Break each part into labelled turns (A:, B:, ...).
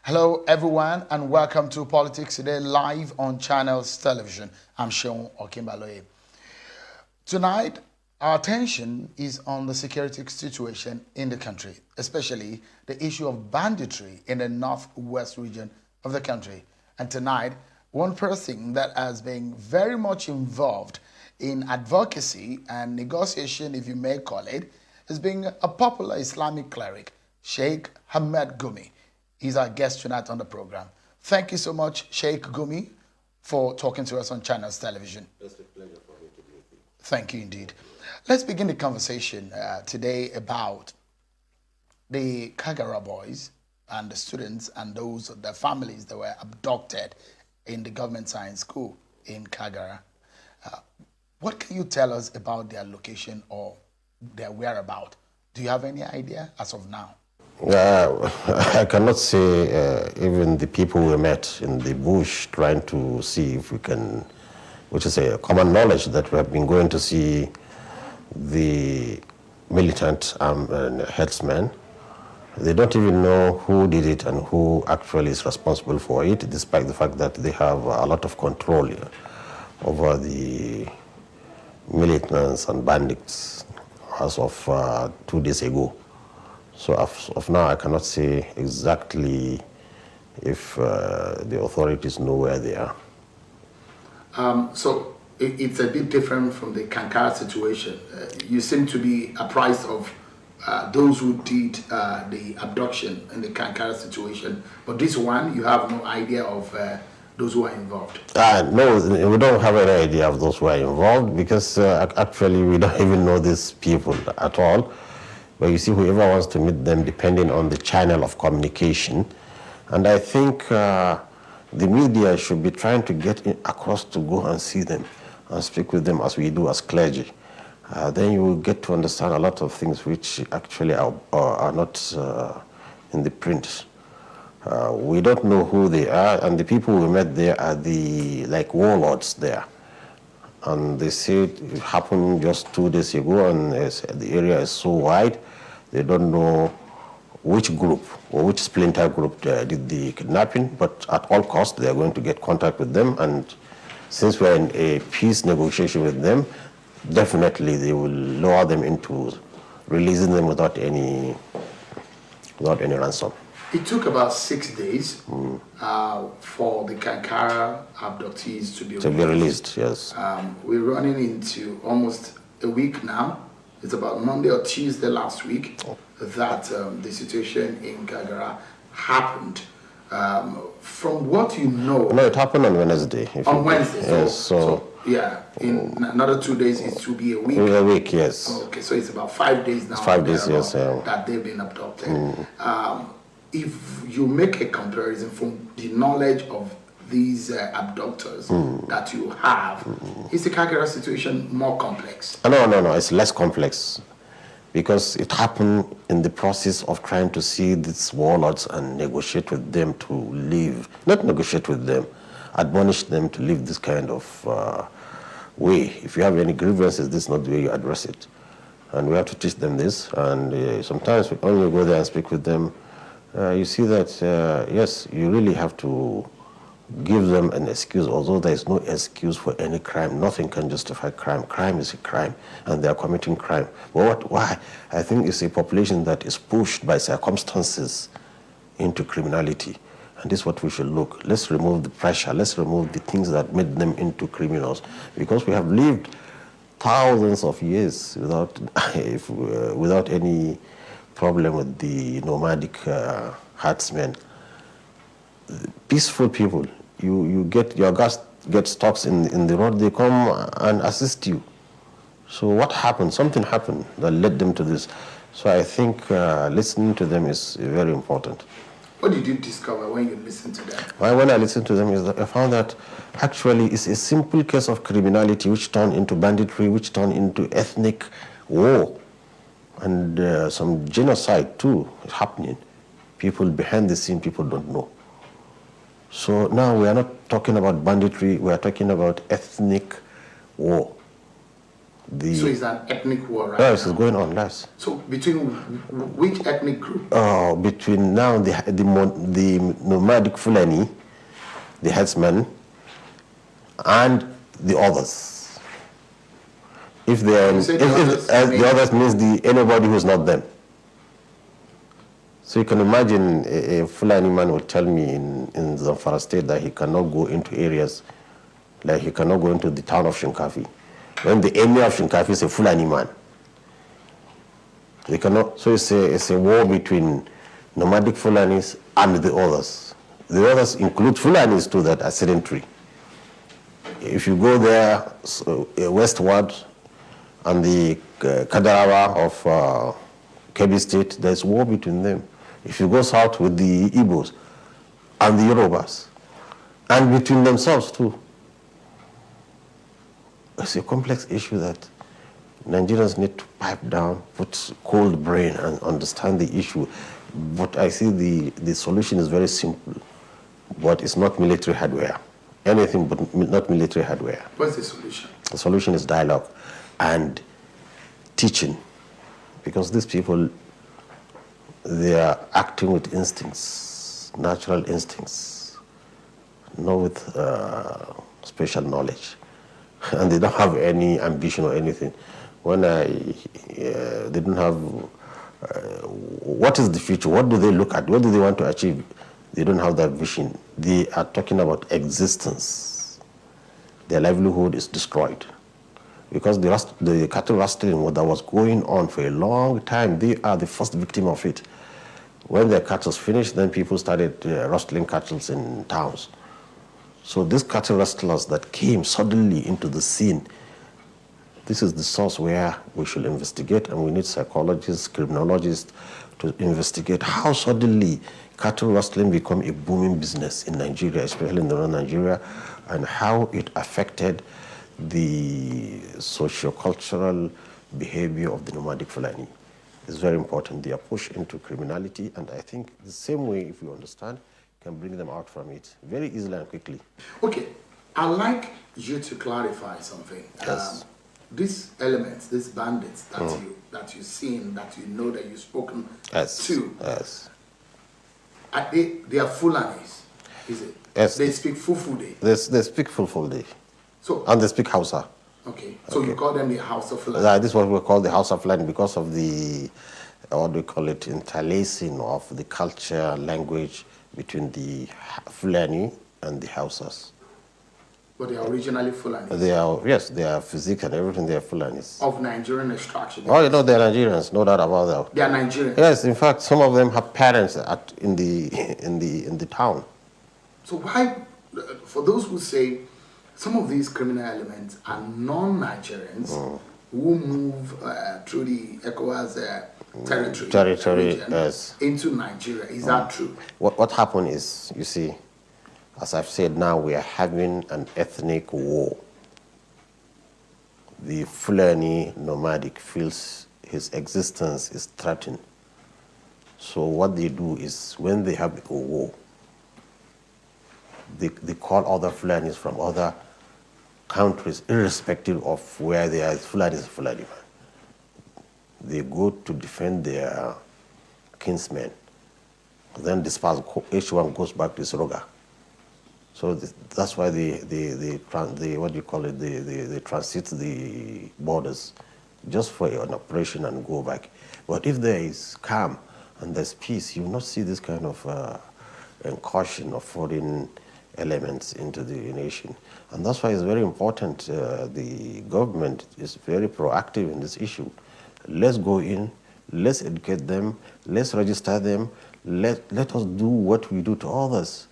A: Hello, everyone, and welcome to Politics Today live on Channels Television. I'm Sheikh Okimbaloye. Tonight, our attention is on the security situation in the country, especially the issue of banditry in the northwest region of the country. And tonight, one person that has been very much involved in advocacy and negotiation, if you may call it, has been a popular Islamic cleric, Sheikh Ahmed Gumi. He's our guest tonight on the program. Thank you so much, Sheikh Gumi, for talking to us on Channels Television.
B: It's a pleasure for me to be with you.
A: Thank you indeed. Let's begin the conversation today about the Kagara boys and the students and those their families that were abducted in the government science school in Kagara. What can you tell us about their location or their whereabouts? Do you have any idea as of now?
B: I cannot say even the people we met in the bush trying to see if we can, which is a common knowledge that we have been going to see the militant headsmen. They don't even know who did it and who actually is responsible for it, despite the fact that they have a lot of control over the militants and bandits as of 2 days ago. So of now, I cannot say exactly if the authorities know where they are.
A: So it's a bit different from the Kankara situation. You seem to be apprised of those who did the abduction in the Kankara situation, but this one, you have no idea of those who are involved.
B: No, we don't have any idea of those who are involved because actually we don't even know these people at all. But you see, whoever wants to meet them, depending on the channel of communication. And I think the media should be trying to get across to go and see them and speak with them as we do as clergy. Then you will get to understand a lot of things which actually are not in the print. We don't know who they are, and the people we met there are the warlords there. And they said it happened just 2 days ago, and the area is so wide, they don't know which group or which splinter group did the kidnapping, but at all costs, they are going to get contact with them. And since we're in a peace negotiation with them, definitely they will lower them into releasing them without any ransom.
A: It took about 6 days for the Kankara abductees to be
B: released. Yes.
A: We're running into almost a week now. It's about Monday or Tuesday last week that the situation in Kagara happened. From what you know...
B: No, it happened on Wednesday.
A: On Wednesday?
B: Yes,
A: so yeah, in another 2 days it will be a week.
B: A week, yes.
A: Okay, so it's about 5 days now.
B: It's 5 days, yes.
A: That they've been abducted. If you make a comparison from the knowledge of these abductors that you have, is the Kagara situation more complex?
B: No, it's less complex because it happened in the process of trying to see these warlords and negotiate with them to leave, not negotiate with them, admonish them to leave this kind of way. If you have any grievances, this is not the way you address it. And we have to teach them this, and sometimes when you go there and speak with them, you see that, yes, you really have to give them an excuse, although there is no excuse for any crime. Nothing can justify crime. Crime is a crime, and they are committing crime. But why? I think it's a population that is pushed by circumstances into criminality, and this is what we should look. Let's remove the pressure. Let's remove the things that made them into criminals, because we have lived thousands of years without any problem with the nomadic herdsmen. Peaceful people, you get your gas gets stuck in the road, they come and assist you. So what happened? Something happened that led them to this. So I think listening to them is very important.
A: What did you discover when you listened to them?
B: When I listened to them, I found that actually it's a simple case of criminality which turned into banditry, which turned into ethnic war. And some genocide too is happening. People behind the scene, people don't know. So now we are not talking about banditry, we are talking about ethnic war.
A: So it's an ethnic war right
B: Yes,
A: now?
B: it's going on, yes.
A: So between which ethnic group?
B: Between now the nomadic Fulani, the headsmen, and the others. If they are, the others means anybody who's not them. So you can imagine a Fulani man would tell me in Zamfara state that he cannot go into areas, like he cannot go into the town of Shinkafi. When the emir of Shinkafi is a Fulani man. They cannot, so it's a war between nomadic Fulanis and the others. The others include Fulanis too that are sedentary. If you go there westward on the Kadarawa of Kebbi State, there's war between them. If you go south with the Igbos and the Yorubas, and between themselves too. It's a complex issue that Nigerians need to pipe down, put cold brain and understand the issue. But I see the solution is very simple, but it's not military hardware. Anything but not military hardware.
A: What's the solution?
B: The solution is dialogue and teaching, because these people, they are acting with instincts, natural instincts, not with special knowledge. And they don't have any ambition or anything. When they don't have, what is the future? What do they look at? What do they want to achieve? They don't have that vision. They are talking about existence. Their livelihood is destroyed. Because the cattle rustling that was going on for a long time, they are the first victim of it. When their cattle finished, then people started rustling cattle in towns. So these cattle rustlers that came suddenly into the scene, this is the source where we should investigate, and we need psychologists, criminologists to investigate how suddenly cattle rustling become a booming business in Nigeria, especially in northern Nigeria, and how it affected the socio-cultural behavior of the nomadic Fulani. It's very important. They are pushed into criminality, and I think the same way, if you understand, can bring them out from it very easily and quickly.
A: Okay, I'd like you to clarify something.
B: Yes.
A: These elements, these bandits that you've seen, that you know, that you've spoken to,
B: yes.
A: They are Fulanis, is it?
B: Yes.
A: They speak Fufude.
B: They speak Fulfulde.
A: So,
B: and they speak Hausa.
A: Okay, so you call them the House of Fulani?
B: This is what we call the House of Fulani because of the, what do we call it, interlacing of the culture, language between the Fulani and the Hausas.
A: But they are originally Fulani?
B: They are, yes, they are physique and everything, they are Fulanis.
A: Of Nigerian extraction?
B: Oh, you know, they are Nigerians, no doubt about that.
A: They are Nigerians?
B: Yes, in fact, some of them have parents in the town.
A: So why, for those who say some of these criminal elements are non-Nigerians who move through the ECOWAS territory
B: yes,
A: into Nigeria, is that true?
B: What happened is, you see, as I've said now, we are having an ethnic war. The Fulani nomadic feels his existence is threatened. So what they do is, when they have a war, they call other Fulanis from other countries, irrespective of where they are. Fulani is Fulani man. They go to defend their kinsmen. Then disperse, each one goes back to his roga. So that's why they what do you call it? They transit the borders just for an operation and go back. But if there is calm and there's peace, you will not see this kind of incursion of foreign elements into the nation. And that's why it's very important. The government is very proactive in this issue. Let's go in, let's educate them, let's register them, let us do what we do to others,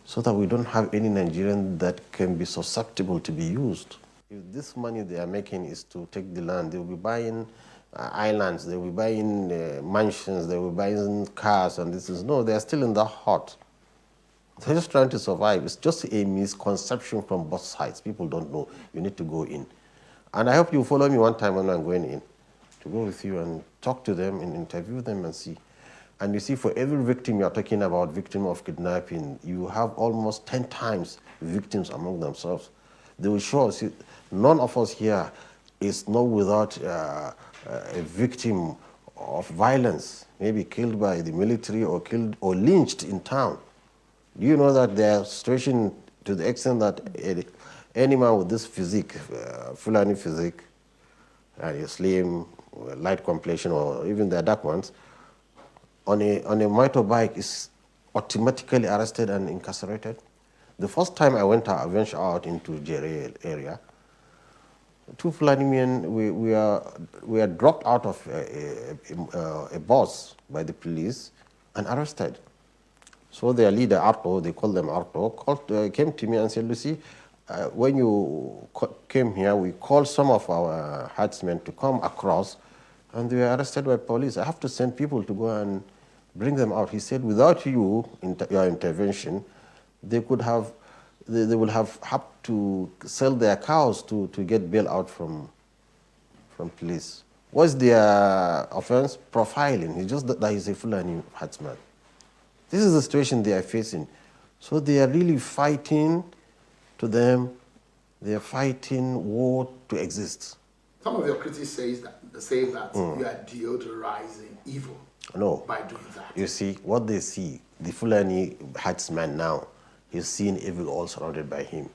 B: so that we don't have any Nigerian that can be susceptible to be used. If this money they are making is to take the land, they will be buying islands, they will be buying mansions, they will be buying cars, and this is, no, they are still in the hut. They're just trying to survive. It's just a misconception from both sides. People don't know. You need to go in. And I hope you follow me one time when I'm going in, to go with you and talk to them and interview them and see. And you see, for every victim you're talking about, victim of kidnapping, you have almost 10 times victims among themselves. They will show us, none of us here is not without a victim of violence, maybe killed by the military or killed or lynched in town. Do you know that their situation to the extent that any man with this physique, Fulani physique, and a slim, light complexion, or even the dark ones, on a motorbike is automatically arrested and incarcerated? The first time I ventured out into Jere area, two Fulani men, we are dropped out of a bus by the police and arrested. So their leader, Arto, they call them Arto, came to me and said, Lucy, when you came here, we called some of our herdsmen to come across, and they were arrested by police. I have to send people to go and bring them out. He said, without your intervention, they would have had to sell their cows to get bail out from police. What's their offense? Profiling. It's just that he's a Fulani herdsman. This is the situation they are facing. So they are really fighting to them. They are fighting war to exist.
A: Some of your critics say that you are deodorizing evil by doing that.
B: You see, what they see, the Fulani herdsman now, he's seeing evil all surrounded by him.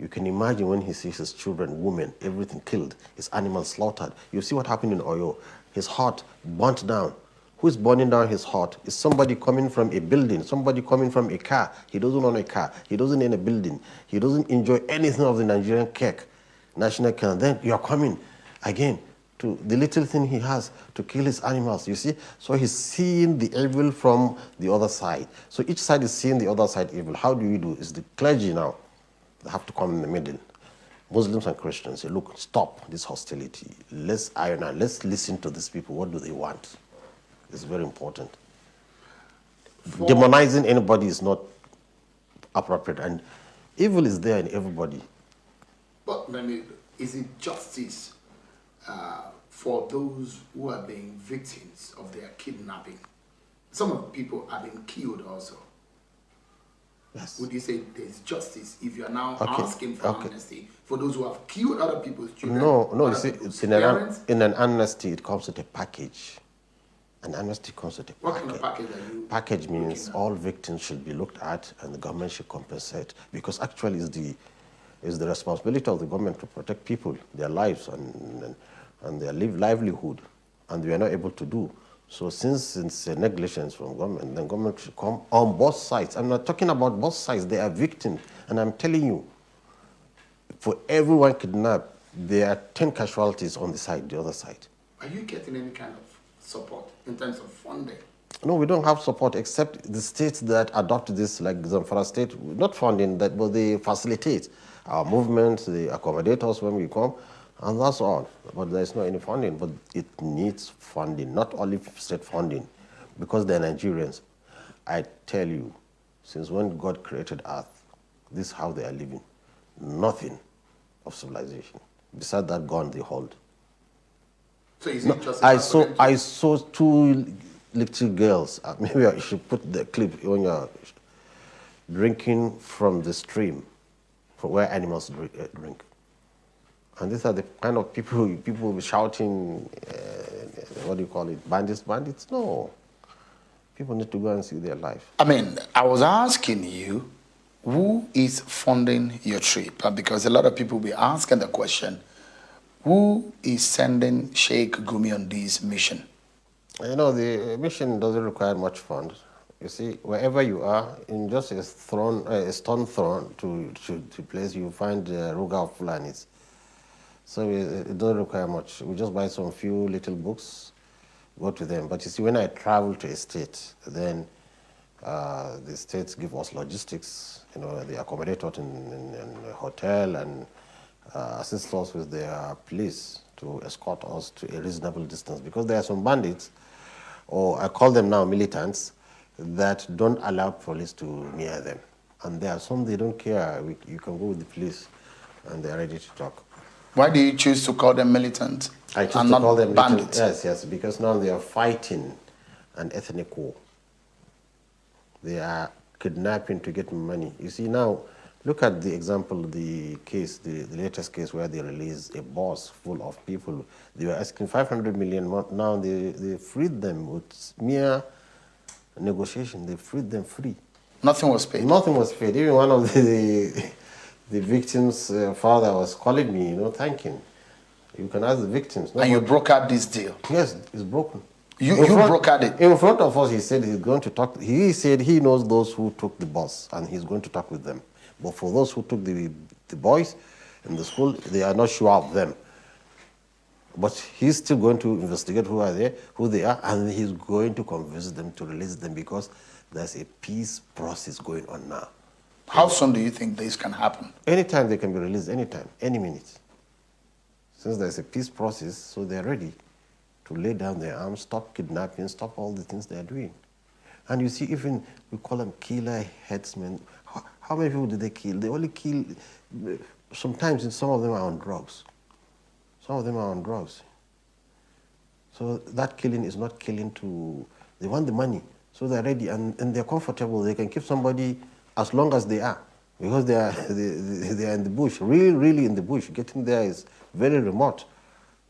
B: You can imagine when he sees his children, women, everything killed, his animals slaughtered. You see what happened in Oyo. His hut burnt down. Who's burning down his hut? Is somebody coming from a building, somebody coming from a car. He doesn't own a car. He doesn't own a building. He doesn't enjoy anything of the Nigerian cake, national cake. Then you are coming again to the little thing he has to kill his animals, you see? So he's seeing the evil from the other side. So each side is seeing the other side evil. How do we do? It's the clergy now that have to come in the middle. Muslims and Christians say, look, stop this hostility. Let's iron out. Let's listen to these people. What do they want? It's very important. Demonizing anybody is not appropriate, and evil is there in everybody.
A: But is it justice for those who are being victims of their kidnapping? Some of the people are being killed also.
B: Yes.
A: Would you say there's justice if you are now asking for amnesty for those who have killed other people's children?
B: No, you see, it's in an amnesty, it comes with a package. An amnesty comes with a package.
A: What kind of package are you?
B: Package means all victims should be looked at and the government should compensate, because actually it's the responsibility of the government to protect people, their lives and their livelihood, and we are not able to do. So since it's a negligence from government, then government should come on both sides. I'm not talking about both sides, they are victims. And I'm telling you, for everyone kidnapped, there are 10 casualties on the other side.
A: Are you getting any kind of support in terms of funding?
B: No, we don't have support except the states that adopt this, like Zamfara state, not funding that, but they facilitate our movement, they accommodate us when we come, and that's all. But there's no any funding, but it needs funding, not only state funding, because they're Nigerians. I tell you, since when God created earth, this is how they are living. Nothing of civilization, besides that gun they hold.
A: So is it just
B: I saw two little girls. Maybe I should put the clip when you're drinking from the stream, from where animals drink. And these are the kind of people will be shouting, what do you call it, bandits? No. People need to go and see their life.
A: I was asking you, who is funding your trip? Because a lot of people will be asking the question, who is sending Sheikh Gumi on this mission?
B: You know, the mission doesn't require much funds. You see, wherever you are, in just a stone thrown to place, you find the Ruga of Fulanis. So it doesn't require much. We just buy some few little books, go to them. But you see, when I travel to a state, then the states give us logistics. You know, they accommodate us in a hotel and assist us with their police to escort us to a reasonable distance, because there are some bandits, or I call them now militants, that don't allow police to near them. And there are some, they don't care. You can go with the police and they're ready to talk.
A: Why do you choose to call them militant
B: I choose
A: and
B: to
A: not
B: call them
A: bandits?
B: Yes, because now they are fighting an ethnic war. They are kidnapping to get money. You see, now Look at the example, the case, the latest case where they released a bus full of people. They were asking 500 million. Now they freed them with mere negotiation. They freed them free.
A: Nothing was paid.
B: Nothing was paid. Even one of the victims' father was calling me, thanking. You can ask the victims.
A: And you brokered this deal?
B: Yes, it's broken.
A: You brokered it?
B: In front of us, he said he's going to talk. He said he knows those who took the bus, and he's going to talk with them. But for those who took the boys in the school, they are not sure of them. But he's still going to investigate who they are, and he's going to convince them to release them because there's a peace process going on now.
A: How soon do you think this can happen?
B: Anytime they can be released, anytime, any minute. Since there's a peace process, so they're ready to lay down their arms, stop kidnapping, stop all the things they're doing. And you see, even we call them killer headsmen. How many people did they kill? They only kill, sometimes some of them are on drugs. Some of them are on drugs. So that killing is not killing they want the money. So they're ready and they're comfortable. They can keep somebody as long as they are. Because they are in the bush, really in the bush. Getting there is very remote.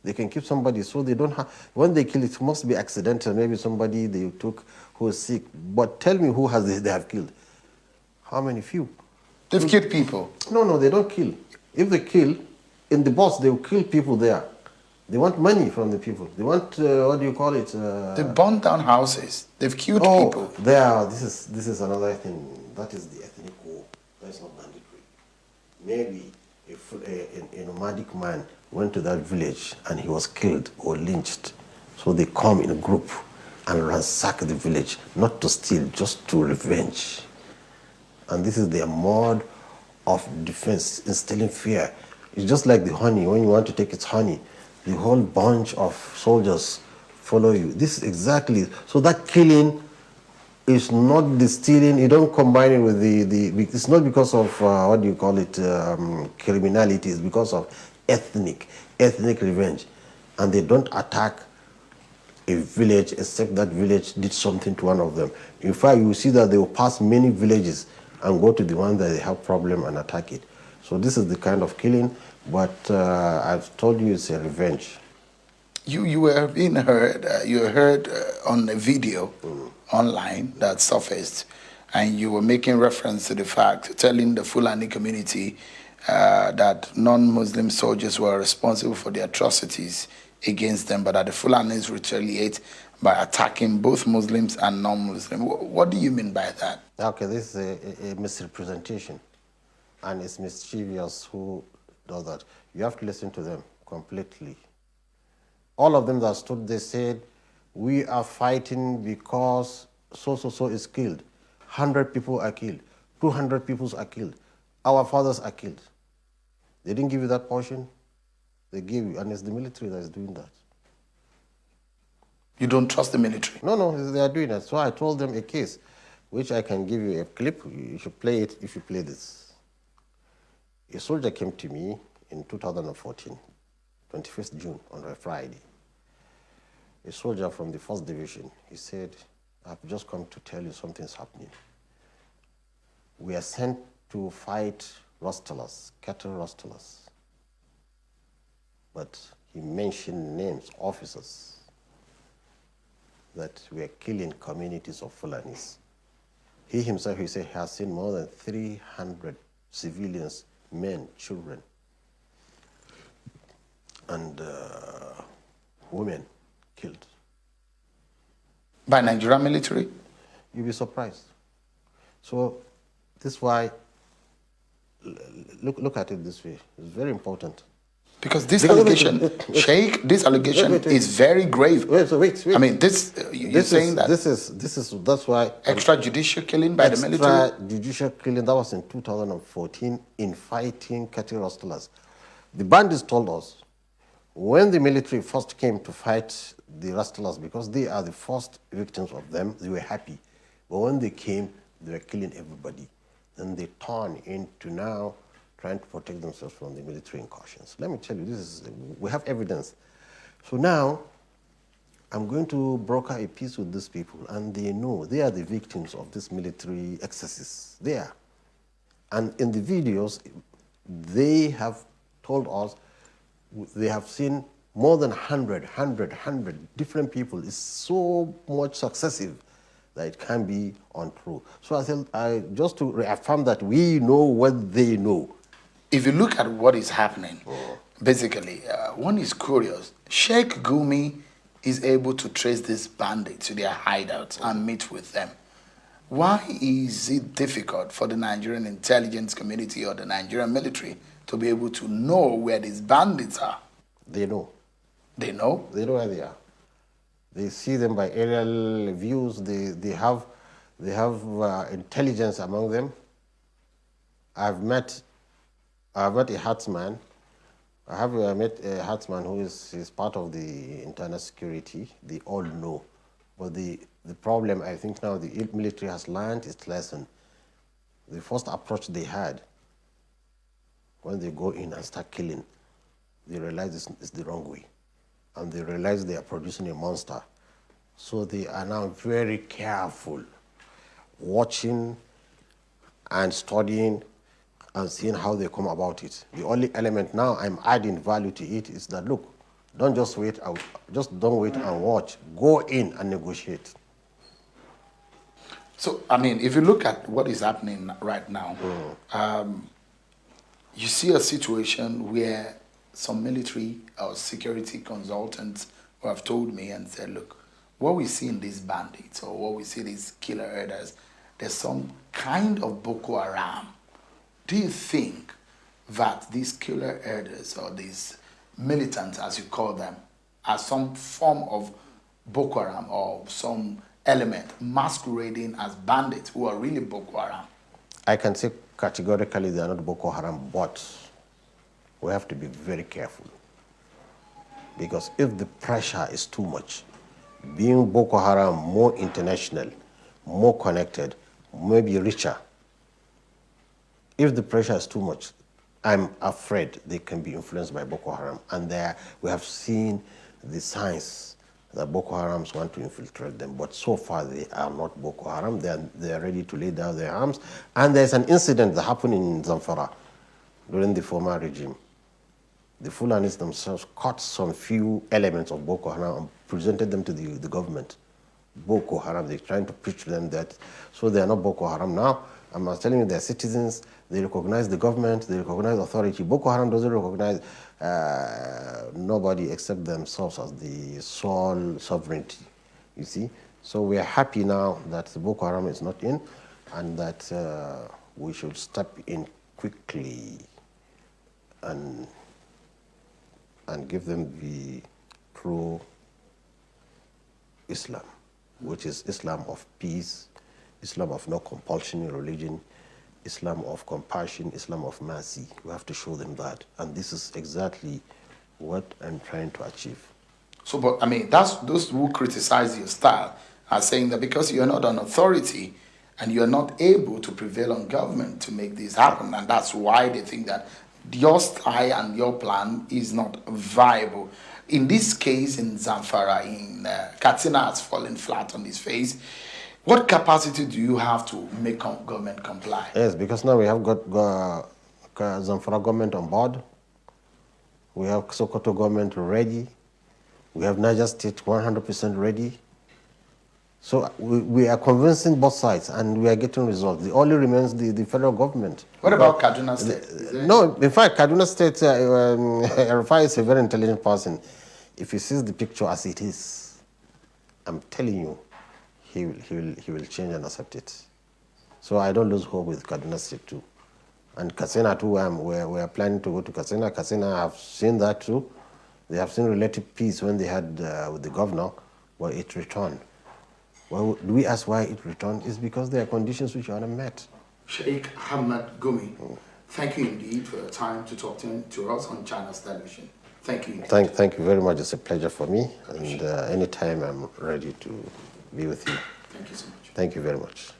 B: They can keep somebody, so they don't have, when they kill, it must be accidental. Maybe somebody they took who is sick. But tell me who they have killed. How many? Few.
A: They've killed people?
B: No, they don't kill. If they kill, in the bus, they will kill people there. They want money from the people. They want, what do you call it?
A: They burn down houses. They've killed people.
B: This is another thing. That is the ethnic war. That's not banditry. Maybe if a nomadic man went to that village and he was killed or lynched, so they come in a group and ransack the village, not to steal, just to revenge. And this is their mode of defense, instilling fear. It's just like the honey. When you want to take its honey, the whole bunch of soldiers follow you. This is exactly, so that killing is not the stealing. You don't combine it with it's not because of, what do you call it, criminality. It's because of ethnic revenge. And they don't attack a village except that village did something to one of them. In fact, you see that they will pass many villages and go to the one that they have problem and attack it. So this is the kind of killing, but I've told you it's a revenge.
A: You were being heard, you were heard on a video online that surfaced, and you were making reference to the fact, telling the Fulani community that non-Muslim soldiers were responsible for the atrocities against them, but that the Fulanis retaliate by attacking both Muslims and non-Muslims. What do you mean by that?
B: Okay, this is a misrepresentation, and it's mischievous who does that. You have to listen to them completely. All of them that stood, they said, we are fighting because so is killed. 100 people are killed. 200 people are killed. Our fathers are killed. They didn't give you that portion. They gave you, and it's the military that is doing that.
A: You don't trust the military?
B: No, they are doing that. So I told them a case, which I can give you a clip. You should play it if you play this. A soldier came to me in 2014, 21st June, on a Friday. A soldier from the 1st Division. He said, I've just come to tell you something's happening. We are sent to fight rustlers, cattle rustlers. But he mentioned names, officers, that were killing communities of Fulanis. He himself, he said, has seen more than 300 civilians, men, children, and women killed.
A: By Nigerian military?
B: You'll be surprised. So this is why, look at it this way. It's very important.
A: Because this allegation, Sheikh, this allegation is very grave.
B: Wait.
A: I mean, you're saying that
B: that's why
A: extrajudicial killing by the military.
B: Extrajudicial killing, that was in 2014 in fighting cattle rustlers. The bandits told us when the military first came to fight the rustlers, because they are the first victims of them, they were happy. But when they came, they were killing everybody. Then they turned into now trying to protect themselves from the military incursions. Let me tell you, we have evidence. So now, I'm going to broker a peace with these people, and they know they are the victims of this military excesses. They are. And in the videos, they have told us they have seen more than 100 different people. It's so much successive that it can be untrue. So I said, just to reaffirm that we know what they know.
A: If you look at what is happening, basically, one is curious. Sheikh Gumi is able to trace these bandits to their hideouts and meet with them. Why is it difficult for the Nigerian intelligence community or the Nigerian military to be able to know where these bandits are?
B: They know.
A: They know?
B: They know where they are. They see them by aerial views. They have intelligence among them. I've met a herdsman. I have met a herdsman who is part of the internal security. They all know. But the problem, I think now the military has learned its lesson. The first approach they had, when they go in and start killing, they realize it's the wrong way. And they realize they are producing a monster. So they are now very careful, watching and studying and seeing how they come about it. The only element now I'm adding value to it is that, look, don't just wait out, just don't wait and watch. Go in and negotiate.
A: So, I mean, if you look at what is happening right now, you see a situation where some military or security consultants who have told me and said, look, what we see in these bandits or what we see these killer herders, there's some kind of Boko Haram. Do you think that these killer herders or these militants, as you call them, are some form of Boko Haram or some element masquerading as bandits who are really Boko Haram?
B: I can say categorically they are not Boko Haram, but we have to be very careful. Because if the pressure is too much, being Boko Haram more international, more connected, maybe richer, if the pressure is too much, I'm afraid they can be influenced by Boko Haram. And there we have seen the signs that Boko Harams want to infiltrate them. But so far they are not Boko Haram. They are ready to lay down their arms. And there's an incident that happened in Zamfara during the former regime. The Fulanis themselves caught some few elements of Boko Haram and presented them to the government. Boko Haram, they're trying to preach to them that, so they are not Boko Haram now. I'm telling you, they're citizens, they recognize the government, they recognize authority. Boko Haram doesn't recognize nobody except themselves as the sole sovereignty, you see. So we are happy now that the Boko Haram is not in and that we should step in quickly and give them the true Islam, which is Islam of peace, Islam of no compulsion in religion, Islam of compassion, Islam of mercy. We have to show them that. And this is exactly what I'm trying to achieve.
A: So, but I mean, that's those who criticize your style are saying that because you're not an authority and you're not able to prevail on government to make this happen, and that's why they think that your style and your plan is not viable. In this case, in Zamfara, in Katsina has fallen flat on his face. What capacity do you have to make government comply?
B: Yes, because now we have got Zamfara government on board. We have Sokoto government ready. We have Niger State 100% ready. So we are convincing both sides and we are getting results. The only remains the federal government.
A: What about Kaduna State?
B: No, in fact, Kaduna State, Rafai is a very intelligent person. If he sees the picture as it is, I'm telling you, he will change and accept it. So I don't lose hope with Kaduna State too. And Katsina too, we are planning to go to Katsina. Katsina have seen that too. They have seen relative peace when they had with the governor, but it returned. Well, do we ask why it returned? It's because there are conditions which are not met.
A: Sheikh Ahmed Gumi, thank you indeed for your time to talk to us on Channels Television. Thank you.
B: Thank you very much. It's a pleasure for me. And anytime I'm ready to be with you.
A: Thank you so much.
B: Thank you very much.